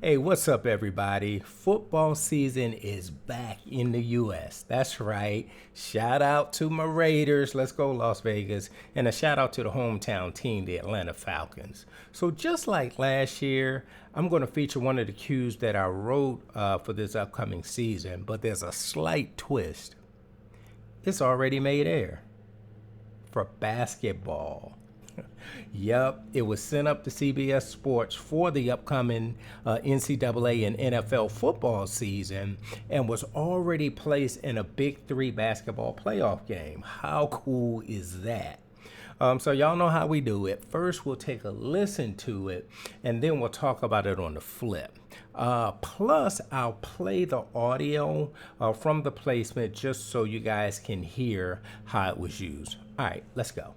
Hey, what's up, everybody? Football season is back in the U.S. That's right. Shout out to my Raiders. Let's go, Las Vegas. And a shout out to the hometown team, the Atlanta Falcons. So just like last year, I'm going to feature one of the cues that I wrote for this upcoming season, but there's a slight twist. It's already made air for basketball. Yep, it was sent up to CBS Sports for the upcoming NCAA and NFL football season and was already placed in a Big Three basketball playoff game. How cool is that? So y'all know how we do it. First, we'll take a listen to it, and then we'll talk about it on the flip. Plus, I'll play the audio from the placement just so you guys can hear how it was used. All right, let's go.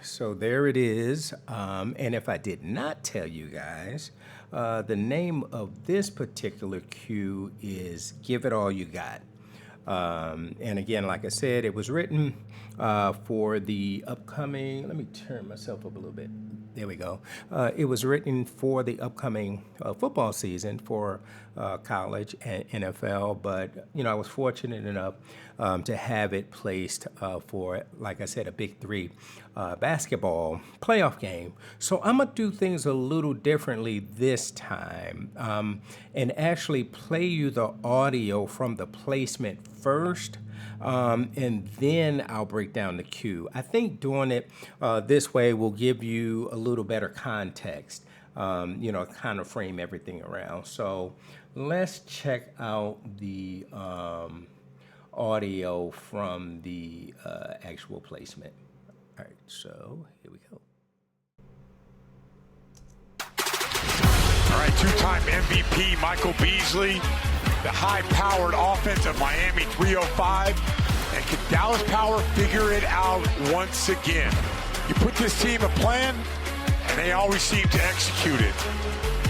So there it is. And if I did not tell you guys, the name of this particular cue is Give It All You Got. And again, like I said, it was written for the upcoming, let me turn myself up a little bit. There we go. It was written for the upcoming football season for college and NFL, but I was fortunate enough to have it placed for, like I said, a Big Three basketball playoff game. So I'm gonna do things a little differently this time, and actually play you the audio from the placement first. And then I'll break down the cue. I think doing it this way will give you a little better context, kind of frame everything around. So let's check out the audio from the actual placement. All right, so here we go. All right, two-time MVP Michael Beasley, the high-powered offense of Miami 305. And can Dallas Power figure it out once again? You put this team a plan, and they always seem to execute it.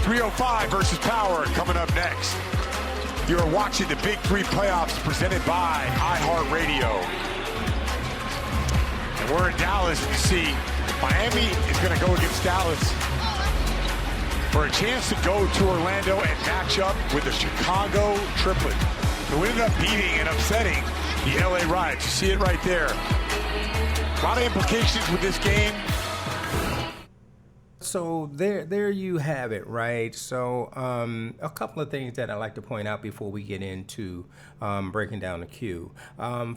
305 versus Power coming up next. You're watching the Big Three playoffs presented by iHeartRadio. And we're in Dallas. You see, Miami is going to go against Dallas for a chance to go to Orlando and match up with the Chicago triplet, who ended up beating and upsetting the LA Riots. You see it right there. A lot of implications with this game. So there you have it, right? So a couple of things that I like to point out before we get into breaking down the cue.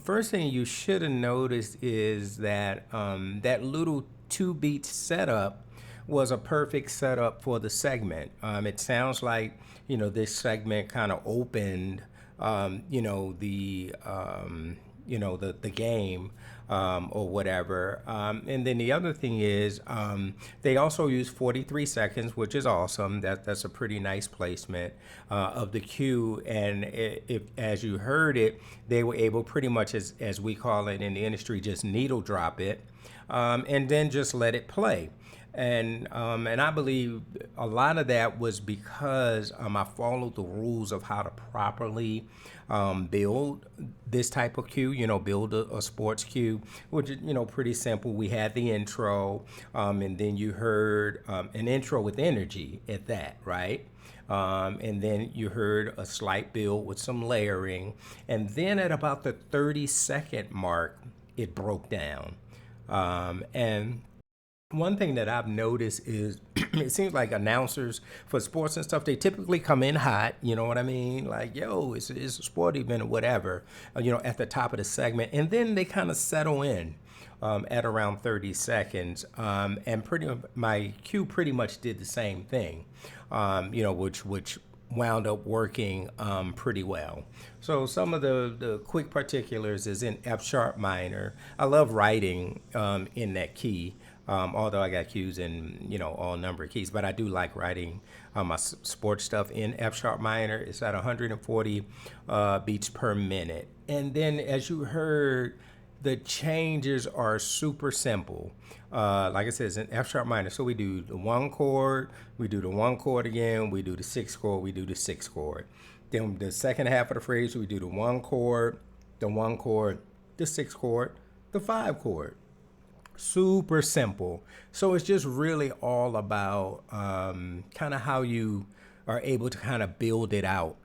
First thing you should have noticed is that that little 2 beat setup was a perfect setup for the segment. It sounds like this segment kind of opened the game or whatever. And then the other thing is they also use 43 seconds, which is awesome. That's a pretty nice placement of the cue. And if as you heard it, they were able pretty much as we call it in the industry, just needle drop it and then just let it play. And I believe a lot of that was because I followed the rules of how to properly build this type of cue. Build a sports cue, which is pretty simple. We had the intro, and then you heard an intro with energy at that, right? And then you heard a slight build with some layering, and then at about the 30-second mark, it broke down, and one thing that I've noticed is it seems like announcers for sports and stuff, they typically come in hot, you know what I mean? Like, yo, it's a sport event or whatever, at the top of the segment. And then they kind of settle in at around 30 seconds. And my cue pretty much did the same thing, which wound up working pretty well. So some of the quick particulars is in F sharp minor. I love writing in that key. Although I got cues in all number of keys, but I do like writing my sports stuff in F sharp minor. It's at 140 beats per minute. And then as you heard, the changes are super simple. Like I said, it's in F sharp minor. So we do the 1 chord, we do the 1 chord again, we do the 6 chord, we do the 6 chord. Then the second half of the phrase, we do the 1 chord, the 1 chord, the 6 chord, the 5 chord. Super simple. So it's just really all about kind of how you are able to kind of build it out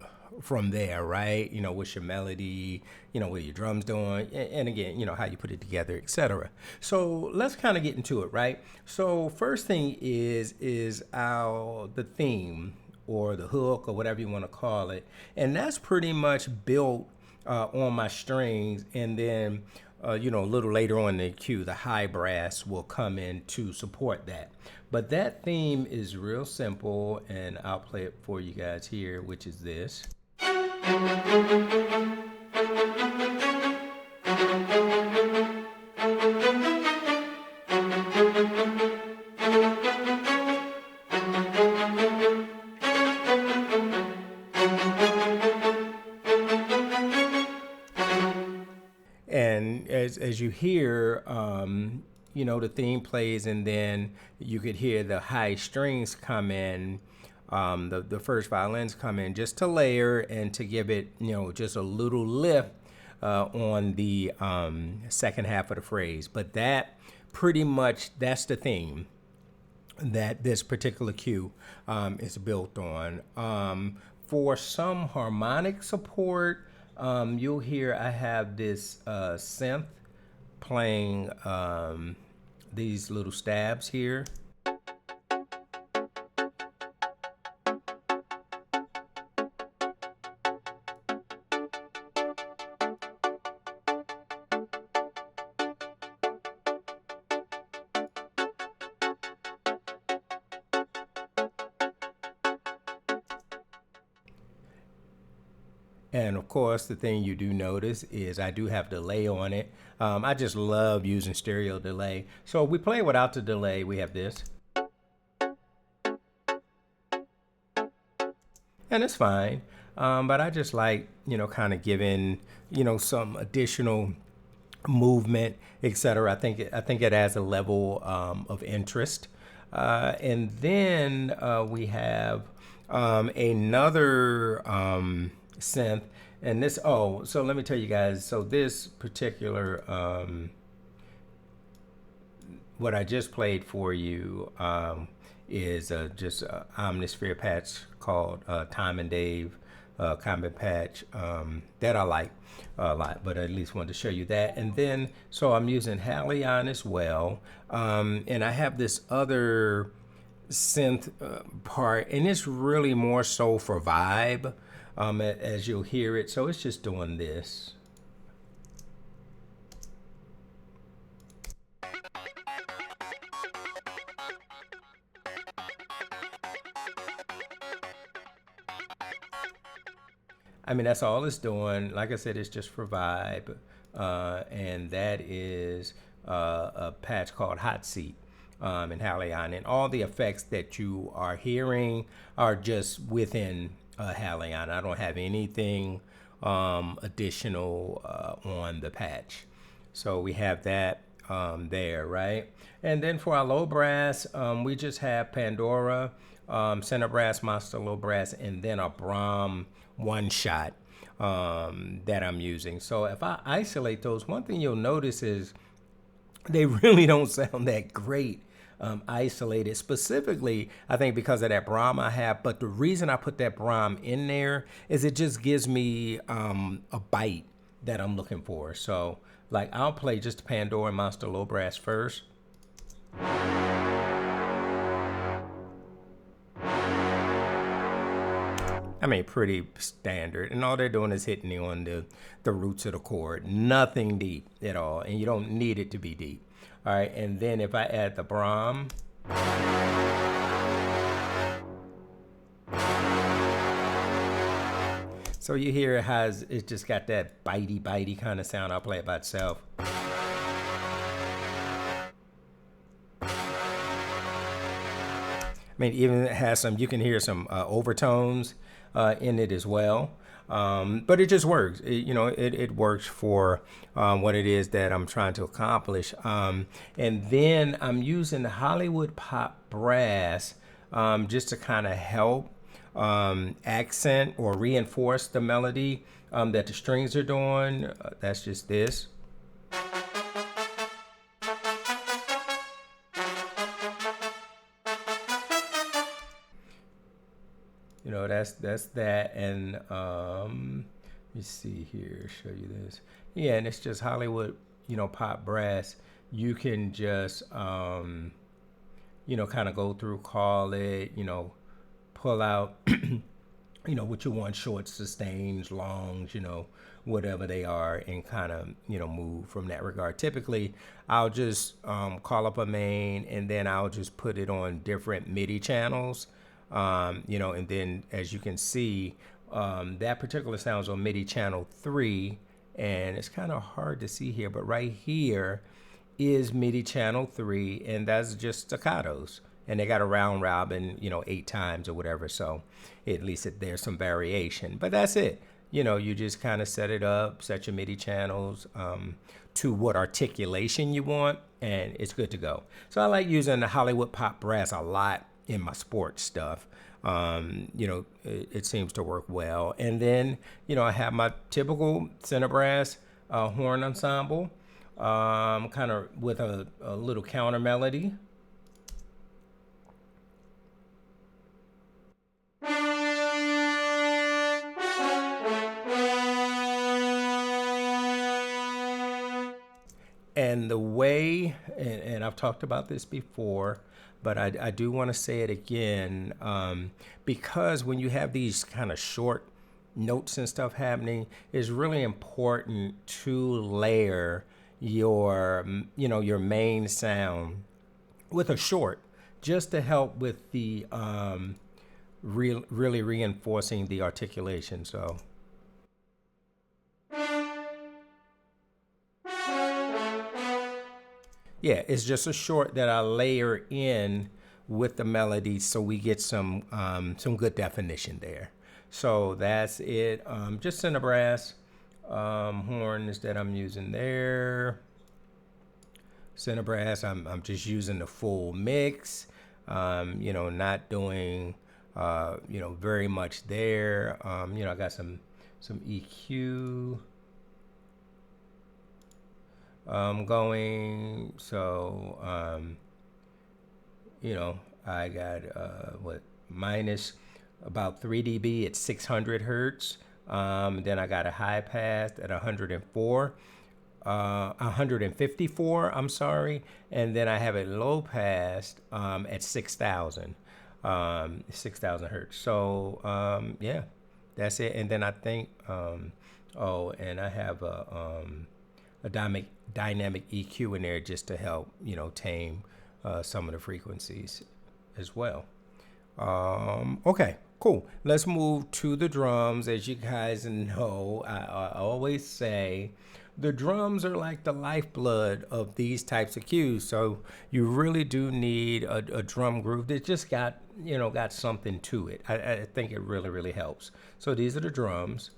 from there, right? What's your melody, what your drums doing, and again, how you put it together, etc. So let's kind of get into it, right? So first thing is the theme or the hook or whatever you want to call it, and that's pretty much built on my strings, and then a little later on in the cue, the high brass will come in to support that. But that theme is real simple, and I'll play it for you guys here, which is this. And as you hear, the theme plays, and then you could hear the high strings come in, the first violins come in just to layer and to give it, just a little lift on the second half of the phrase. But that pretty much, that's the theme that this particular cue is built on. For some harmonic support, you'll hear I have this synth playing these little stabs here. And of course, the thing you do notice is I do have delay on it. I just love using stereo delay. So if we play without the delay, we have this. And it's fine. But I just like, kind of giving, some additional movement, etc. I think it adds a level of interest. And then we have another synth, and this, so let me tell you guys, so this particular what I just played for you is just an Omnisphere patch called Time and Dave Combat patch that I like a lot, but I at least wanted to show you that. And then so I'm using Halion as well, and I have this other synth part, and it's really more so for vibe, as you'll hear it. So it's just doing this. I mean, that's all it's doing. Like I said, it's just for vibe. And that is a patch called Hot Seat in Halion. And all the effects that you are hearing are just within Halion. I don't have anything additional on the patch. So we have that there, right? And then for our low brass, we just have Pandora, center brass, master low brass, and then a Brahm one shot that I'm using. So if I isolate those, one thing you'll notice is they really don't sound that great isolated. Specifically, I think because of that Brahm I have. But the reason I put that Brahm in there is it just gives me a bite that I'm looking for. So like I'll play just Pandora and Master Low Brass first. I mean, pretty standard. And all they're doing is hitting you on the roots of the chord. Nothing deep at all. And you don't need it to be deep. All right. And then if I add the Brahm. So you hear it has, it's just got that bitey kind of sound. I'll play it by itself. I mean, even it has some, you can hear some overtones in it as well. But it just works. It works for what it is that I'm trying to accomplish. And then I'm using the Hollywood Pop Brass just to kind of help accent or reinforce the melody that the strings are doing. That's just this. That's that. And let me see here, show you this. Yeah, and it's just Hollywood, pop brass. You can just, kind of go through, call it, pull out, what you want, shorts, sustains, longs, whatever they are, and kind of, move from that regard. Typically, I'll just call up a main, and then I'll just put it on different MIDI channels. And then as you can see, that particular sound's on MIDI channel 3, and it's kind of hard to see here, but right here is MIDI channel 3, and that's just staccatos. And they got a round robin, 8 times or whatever, so at least there's some variation. But that's it. You just kind of set it up, set your MIDI channels to what articulation you want, and it's good to go. So I like using the Hollywood Pop Brass a lot in my sports stuff. It seems to work well. And then, I have my typical center brass horn ensemble, kind of with a little counter melody. And the way, and I've talked about this before, but I do want to say it again, because when you have these kind of short notes and stuff happening, it's really important to layer your main sound with a short, just to help with the really reinforcing the articulation. So. Yeah, it's just a short that I layer in with the melody, so we get some good definition there. So that's it. Just center brass horns that I'm using there. Center brass, I'm just using the full mix. Not doing very much there. I got some EQ. Going, so I got minus about 3 dB at 600 hertz. Then I got a high pass at 104. 154, I'm sorry, and then I have it low passed at 6,000 hertz. So yeah, that's it. And then I think oh, and I have a dynamic EQ in there just to help tame some of the frequencies as well. Okay, cool. Let's move to the drums. As you guys know, I always say the drums are like the lifeblood of these types of cues. So you really do need a drum groove that just got something to it. I think it really, really helps. So these are the drums.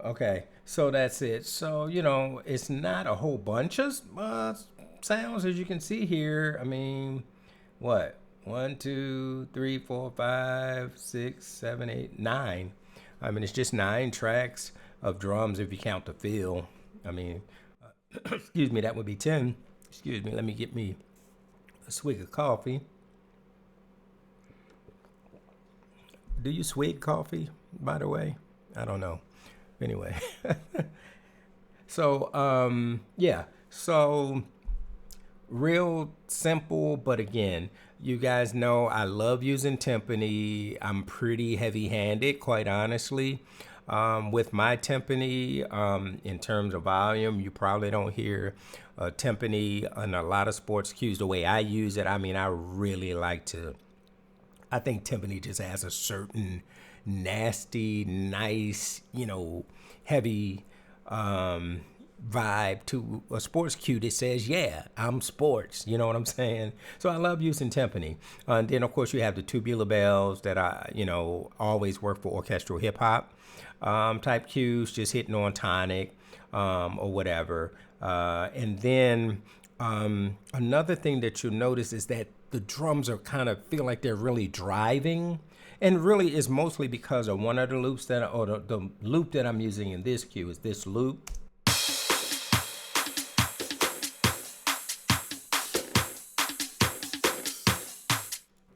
Okay, so that's it. So, it's not a whole bunch of sounds as you can see here. I mean, what? One, two, three, four, five, six, seven, eight, nine. I mean, it's just 9 tracks of drums if you count the fill. I mean, excuse me, that would be 10. Excuse me, let me get me a swig of coffee. Do you swig coffee, by the way? I don't know. Anyway, so yeah, so real simple, but again, you guys know I love using timpani. I'm pretty heavy-handed, quite honestly. With my timpani, in terms of volume, you probably don't hear timpani on a lot of sports cues the way I use it. I mean, I really like to. I think timpani just has a certain nasty, nice, heavy vibe to a sports cue that says, yeah, I'm sports. You know what I'm saying? So I love using timpani. And then, of course, you have the tubular bells that I, always work for orchestral hip hop type cues, just hitting on tonic or whatever. And then another thing that you'll notice is that the drums are kind of feel like they're really driving, and really is mostly because of one of the loops the loop that I'm using in this cue is this loop.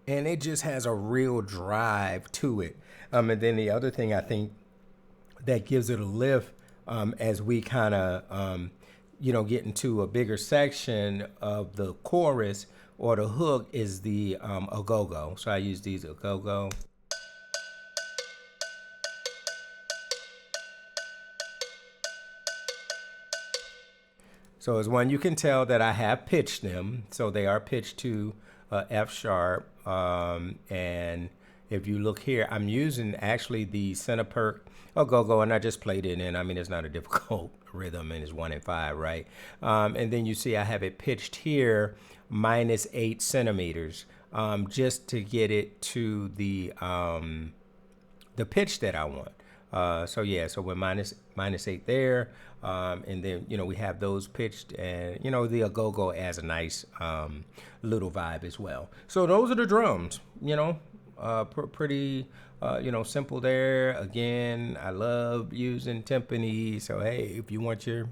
And it just has a real drive to it. And then the other thing I think that gives it a lift as we kind of get into a bigger section of the chorus or the hook is the a-go-go. So I use these a-go-go. So as one, you can tell that I have pitched them. So they are pitched to F sharp. And if you look here, I'm using actually the center perk a-go-go, and I just played it in. I mean, it's not a difficult rhythm, and it's 1 and 5, right? And then you see I have it pitched here -8 centimeters, just to get it to the pitch that I want. So yeah, so we're -8 there, and then we have those pitched, and the a-go-go adds a nice little vibe as well. So those are the drums. Pretty simple there. Again, I love using timpani. So hey, if you want your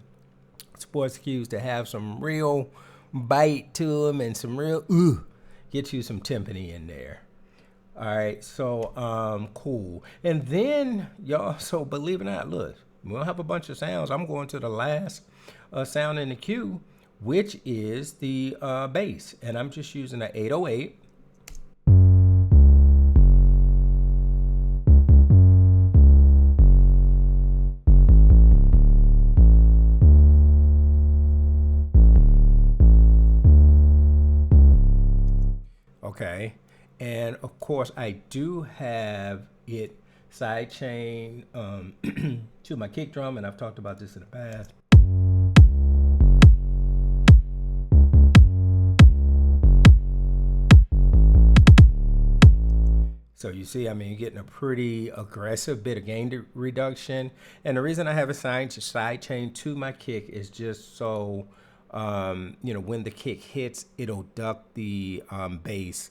sports cues to have some real bite to them and some real get you some timpani in there. All right, so cool. And then y'all, so believe it or not, look, we don't have a bunch of sounds. I'm going to the last sound in the cue, which is the bass, and I'm just using an 808. Okay, and of course I do have it sidechain to my kick drum, and I've talked about this in the past. So you see, I mean, you're getting a pretty aggressive bit of gain reduction. And the reason I have a side chain to my kick is just so, when the kick hits, it'll duck the bass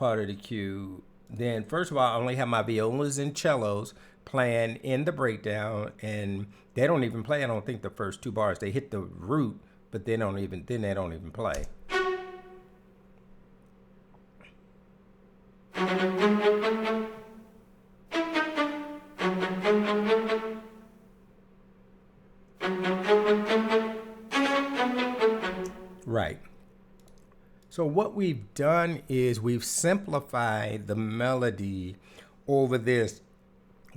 part of the cue, then first of all, I only have my violas and cellos playing in the breakdown, and they don't even play. I don't think the first two bars. They hit the root, but they don't even play. Right. So what we've done is we've simplified the melody over this,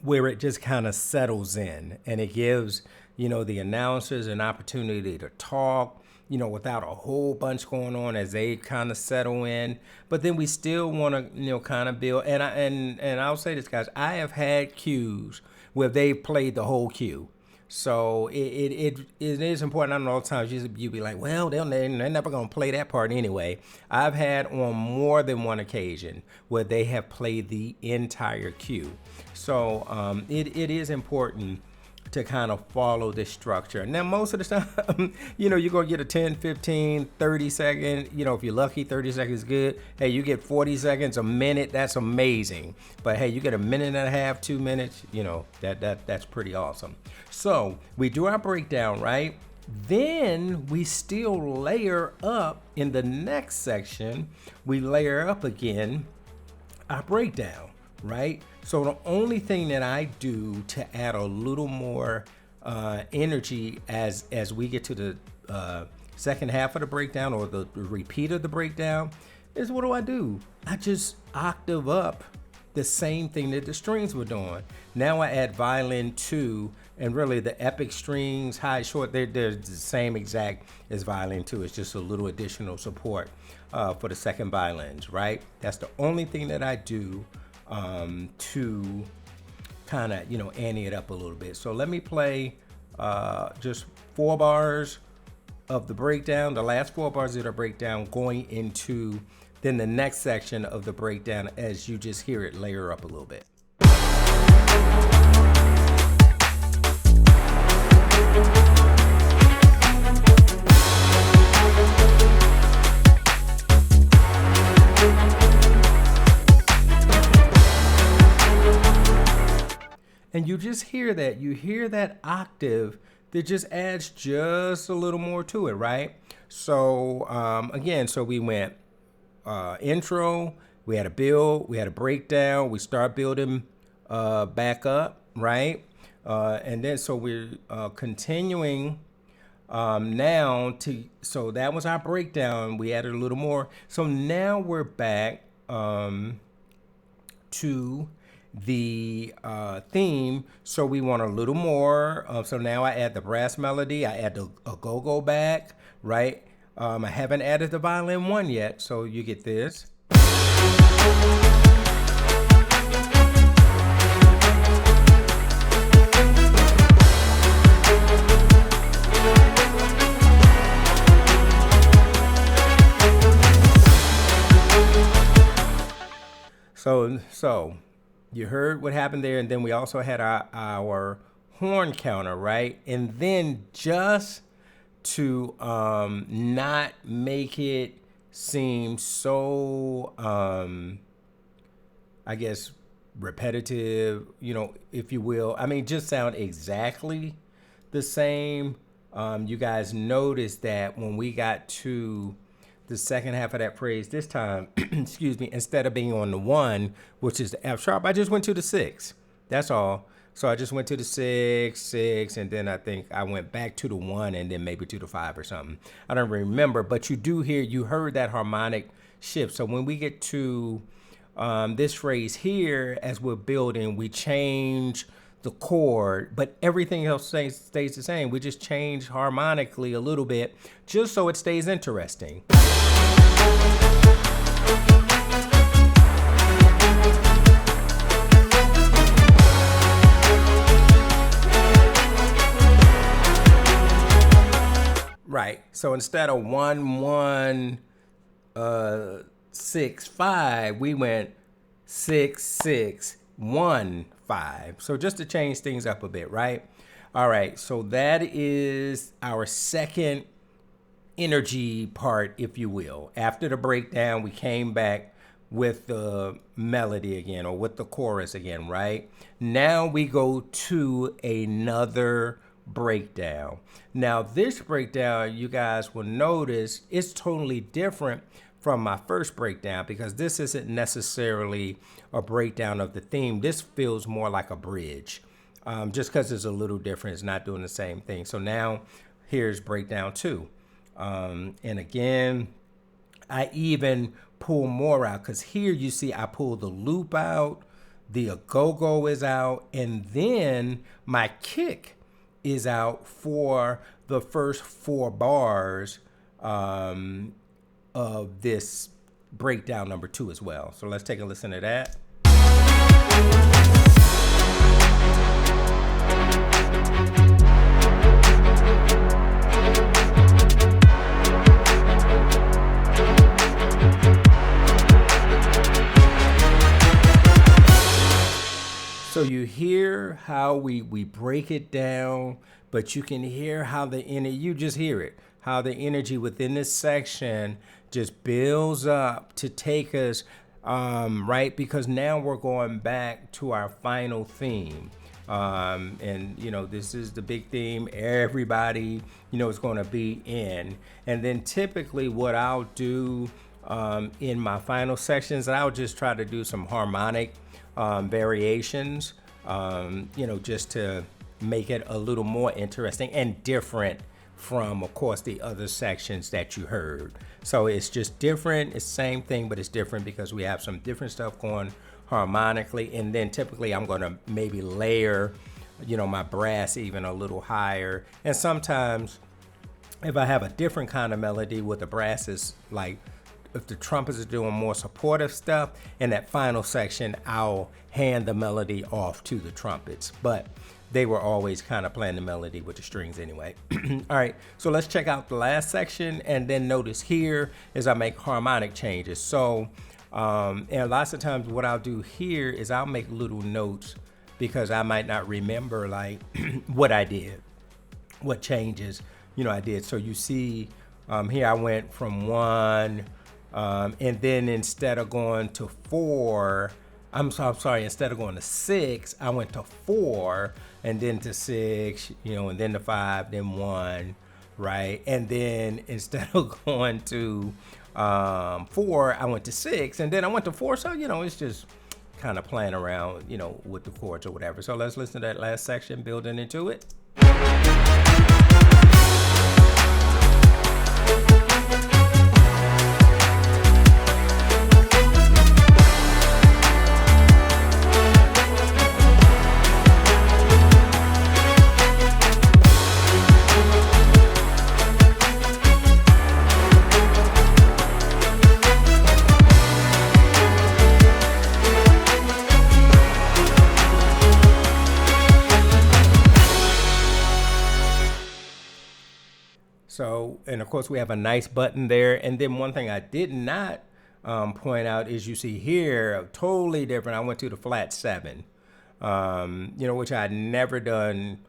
where it just kind of settles in, and it gives, the announcers an opportunity to talk, without a whole bunch going on as they kind of settle in. But then we still want to, kind of build. And I'll say this, guys, I have had cues where they've played the whole cue. So it is important. I know all the times you be like, well, they're never going to play that part anyway. I've had on more than one occasion where they have played the entire cue. So it is important to kind of follow this structure. Now, most of the time, you're going to get a 10, 15, 30 second, if you're lucky, 30 seconds is good. Hey, you get 40 seconds, a minute, that's amazing. But hey, you get a minute and a half, 2 minutes, that's pretty awesome. So we do our breakdown, right? Then we still layer up in the next section. We layer up again our breakdown, right? So the only thing that I do to add a little more energy as we get to the second half of the breakdown, or the repeat of the breakdown, is what do? I just octave up the same thing that the strings were doing. Now I add violin 2, and really the epic strings, high, short, they're the same exact as violin 2. It's just a little additional support for the second violins, right? That's the only thing that I do to kind of, ante it up a little bit. So let me play just 4 bars of the breakdown, the last 4 bars of the breakdown, going into then the next section of the breakdown as you just hear it layer up a little bit. And you just hear that, octave that just adds just a little more to it, right? So again, so we went intro, we had a build, we had a breakdown, we start building back up, right? And then so we're continuing now so that was our breakdown. We added a little more. So now we're back to the theme. So we want a little more. So now I add the brass melody. I add a go-go back, right? I haven't added the violin 1 yet, so you get this. So you heard what happened there, and then we also had our horn counter, right? And then just to not make it seem so, I guess, repetitive, if you will. I mean, just sound exactly the same. You guys noticed that when we got to the second half of that phrase this time, excuse me, instead of being on the 1, which is the F sharp, I just went to the 6. That's all. So I just went to the 6, and then I think I went back to the 1, and then maybe to the 5 or something. I don't remember, but you heard that harmonic shift. So when we get to this phrase here, as we're building, we change the chord, but everything else stays the same. We just change harmonically a little bit, just so it stays interesting. Right. So instead of 1 1 6 5, we went 6 6 1 5. So just to change things up a bit, right? All right. So that is our second energy part, if you will. After the breakdown, we came back with the melody again, or with the chorus again, right? Now we go to another breakdown. Now this breakdown, you guys will notice, it's totally different from my first breakdown, because this isn't necessarily a breakdown of the theme. This feels more like a bridge, just because it's a little different. It's not doing the same thing. So now here's breakdown 2. And again, I even pull more out, because here you see I pull the loop out, the go-go is out, and then my kick is out for the first 4 bars of this breakdown number 2 as well. So let's take a listen to that. So you hear how we break it down, but you can hear how you just hear it, how the energy within this section just builds up to take us, right? Because now we're going back to our final theme. And, this is the big theme everybody, is going to be in. And then typically what I'll do in my final sections, I'll just try to do some harmonic variations, just to make it a little more interesting and different from, of course, the other sections that you heard. So it's just different. It's the same thing, but it's different because we have some different stuff going harmonically. And then typically I'm going to maybe layer, my brass even a little higher. And sometimes if I have a different kind of melody with the brasses, like if the trumpets are doing more supportive stuff, in that final section, I'll hand the melody off to the trumpets. But they were always kind of playing the melody with the strings anyway. All right, so let's check out the last section, and then notice here is I make harmonic changes. So, and lots of times what I'll do here is I'll make little notes, because I might not remember like what I did, what changes, I did. So you see here I went from 1, and then instead of going to 4, instead of going to 6, I went to 4, and then to 6, and then to 5, then 1, right? And then instead of going to 4, I went to 6, and then I went to 4. So, it's just kind of playing around, with the chords or whatever. So let's listen to that last section, building into it. So, and of course we have a nice button there. And then one thing I did not point out is you see here, totally different. I went to the flat 7, which I had never done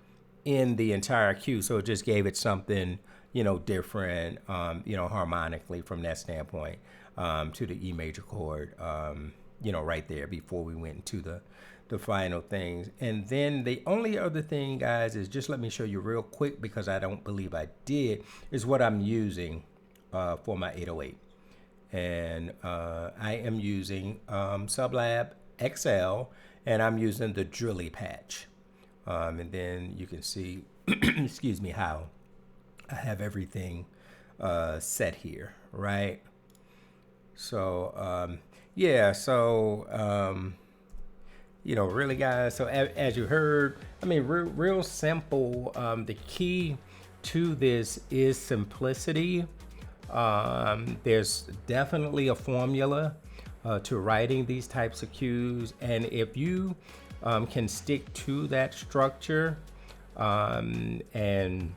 in the entire cue. So it just gave it something, different, harmonically from that standpoint, to the E major chord, right there before we went into the final things. And then the only other thing, guys, is just let me show you real quick, because I don't believe I did, is what I'm using for my 808. And I am using Sublab XL, and I'm using the drilly patch. And then you can see, excuse me, how I have everything set here, right? So, really, guys, so as you heard, real simple. The key to this is simplicity. There's definitely a formula to writing these types of cues, and if you can stick to that structure and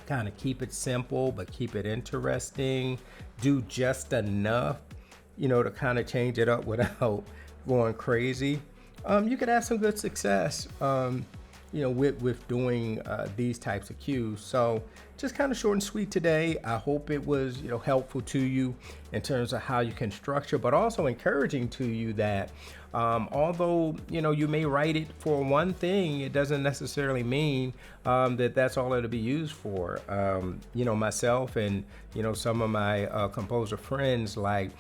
kind of keep it simple but keep it interesting, do just enough, to kind of change it up without going crazy, you could have some good success, with doing these types of cues. So just kind of short and sweet today. I hope it was, helpful to you in terms of how you can structure, but also encouraging to you that although, you may write it for one thing, it doesn't necessarily mean that that's all it'll be used for. Myself and, some of my composer friends, like,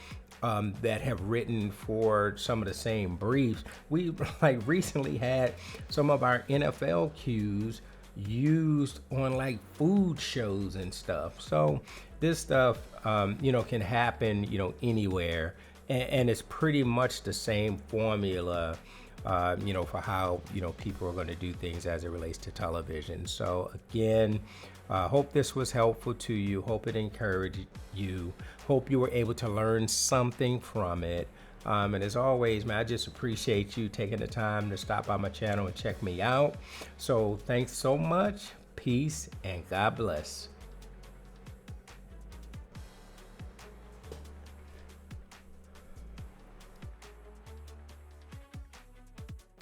that have written for some of the same briefs. We like recently had some of our NFL cues used on like food shows and stuff. So this stuff, can happen, anywhere, and it's pretty much the same formula, for how, people are going to do things as it relates to television. So again, hope this was helpful to you. Hope it encouraged you. Hope you were able to learn something from it. And as always, man, I just appreciate you taking the time to stop by my channel and check me out. So thanks so much. Peace and God bless.